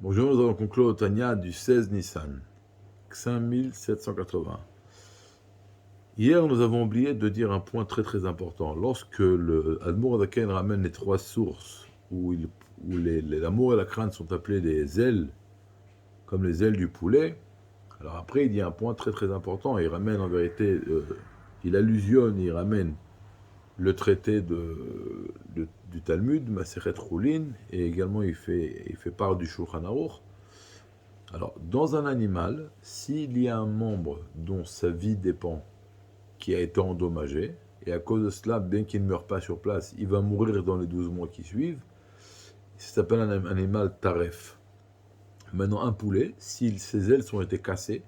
Bonjour, nous allons conclure le Tanya du 16 Nissan, 5780. Hier, nous avons oublié de dire un point très très important. Lorsque le Admour Adaken ramène les trois sources où l'amour et la crainte sont appelés des ailes, comme les ailes du poulet, alors après il dit un point très très important. Il ramène en vérité, il allusionne, il ramène le traité du Talmud, Maseret Choulin, et également il fait part du Shulchan Aruch. Alors, dans un animal, s'il y a un membre dont sa vie dépend, qui a été endommagé, et à cause de cela, bien qu'il ne meure pas sur place, il va mourir dans les 12 mois qui suivent, ça s'appelle un animal taref. Maintenant, un poulet, si ses ailes ont été cassées,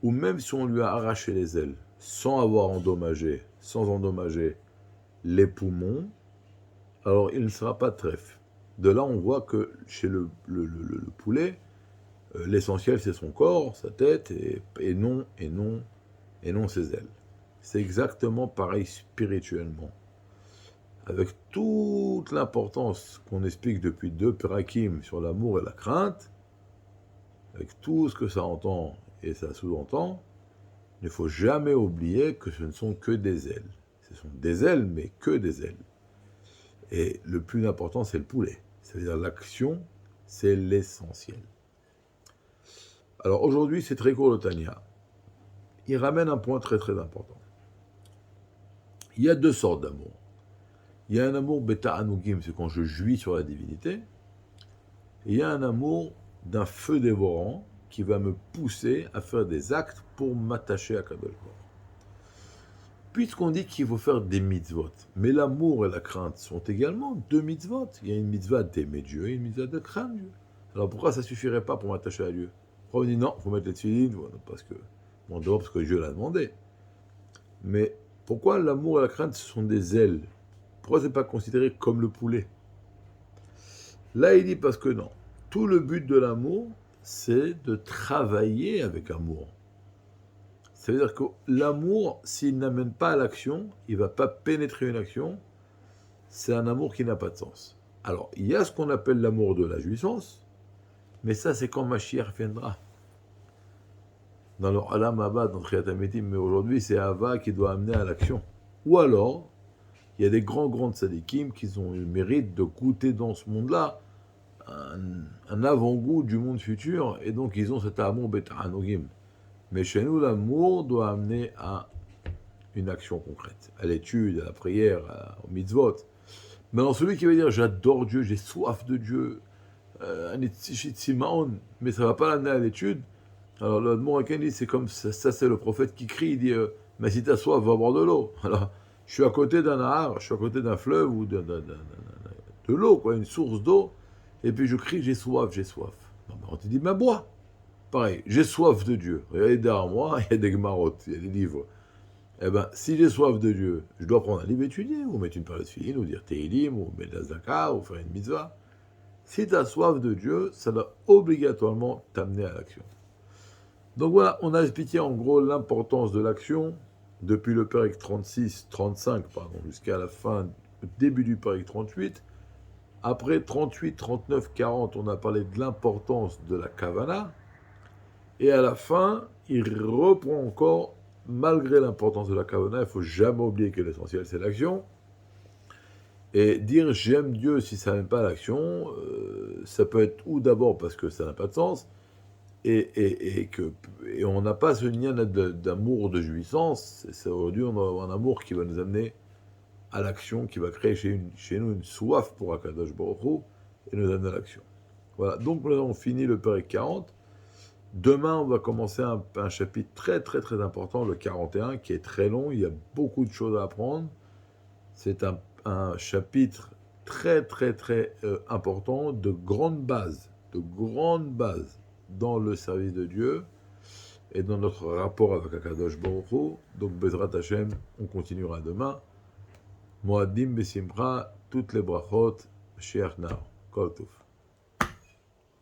ou même si on lui a arraché les ailes, sans endommager les poumons, alors il ne sera pas trèfle. De là, on voit que chez le poulet, l'essentiel c'est son corps, sa tête, et non ses ailes. C'est exactement pareil spirituellement. Avec toute l'importance qu'on explique depuis 2 Perakim sur l'amour et la crainte, avec tout ce que ça entend et ça sous-entend, il ne faut jamais oublier que ce ne sont que des ailes. Ce sont des ailes, mais que des ailes. Et le plus important, c'est le poulet. C'est-à-dire l'action, c'est l'essentiel. Alors aujourd'hui, c'est très court le Tanya. Il ramène un point très très important. Il y a 2 sortes d'amour. Il y a un amour bêta anugim, c'est quand je jouis sur la divinité. Et il y a un amour d'un feu dévorant qui va me pousser à faire des actes pour m'attacher à Kadosh Baruch. Puisqu'on dit qu'il faut faire des mitzvot, mais l'amour et la crainte sont également 2 mitzvot. Il y a une mitzvah d'aimer Dieu et une mitzvah de craindre Dieu. Alors pourquoi ça ne suffirait pas pour m'attacher à Dieu? Pourquoi on dit non, il faut mettre les tefilines, parce que Dieu l'a demandé. Mais pourquoi l'amour et la crainte ce sont des ailes? Pourquoi ce n'est pas considéré comme le poulet? Là, il dit parce que non. Tout le but de l'amour, c'est de travailler avec amour. Ça veut dire que l'amour, s'il n'amène pas à l'action, il ne va pas pénétrer une action, c'est un amour qui n'a pas de sens. Alors, il y a ce qu'on appelle l'amour de la jouissance, mais ça, c'est quand Mashiach viendra. Dans le Alam Abba, dans Triat Ametim, mais aujourd'hui, c'est Hava qui doit amener à l'action. Ou alors, il y a des grands tzadikim qui ont eu le mérite de goûter dans ce monde-là un avant-goût du monde futur, et donc ils ont cet amour bêta anogim. Mais chez nous, l'amour doit amener à une action concrète, à l'étude, à la prière, au mitzvot. Maintenant, celui qui va dire j'adore Dieu, j'ai soif de Dieu, mais ça ne va pas l'amener à l'étude. Alors le Mouraken dit c'est comme ça, c'est le prophète qui crie, il dit mais si tu as soif, va boire de l'eau. Alors je suis à côté d'un ahar, je suis à côté d'un fleuve ou de l'eau, quoi, une source d'eau, et puis je crie j'ai soif, j'ai soif. Non, mais on te dit mais bois. Pareil, j'ai soif de Dieu. Regardez derrière moi, il y a des gemarotes, il y a des livres. Eh bien, si j'ai soif de Dieu, je dois prendre un livre et étudier, ou mettre une période fine, ou dire Teilim, ou mettre la Zaka, ou faire une mitzvah. Si tu as soif de Dieu, ça doit obligatoirement t'amener à l'action. Donc voilà, on a expliqué en gros l'importance de l'action depuis le Pérec 35, jusqu'à la fin, début du Pérec 38. Après 38, 39, 40, on a parlé de l'importance de la Kavana. Et à la fin, il reprend encore, malgré l'importance de la Kavana, il ne faut jamais oublier que l'essentiel c'est l'action. Et dire j'aime Dieu si ça n'aime pas l'action, ça peut être ou d'abord parce que ça n'a pas de sens, et on n'a pas ce lien d'amour, de jouissance. Aujourd'hui, on a un amour qui va nous amener à l'action, qui va créer chez nous une soif pour Akadosh Baruch Hu, et nous amener à l'action. Voilà, donc nous avons fini le Pérec 40. Demain, on va commencer un chapitre très très très important, le 41, qui est très long, il y a beaucoup de choses à apprendre. C'est un chapitre très très très important, de grandes bases dans le service de Dieu et dans notre rapport avec Akadosh Baruch Hu. Donc Bezrat Hashem, on continuera demain. Moadim Besimcha, toutes les brachot, Sheikh Nao, Kol Tov.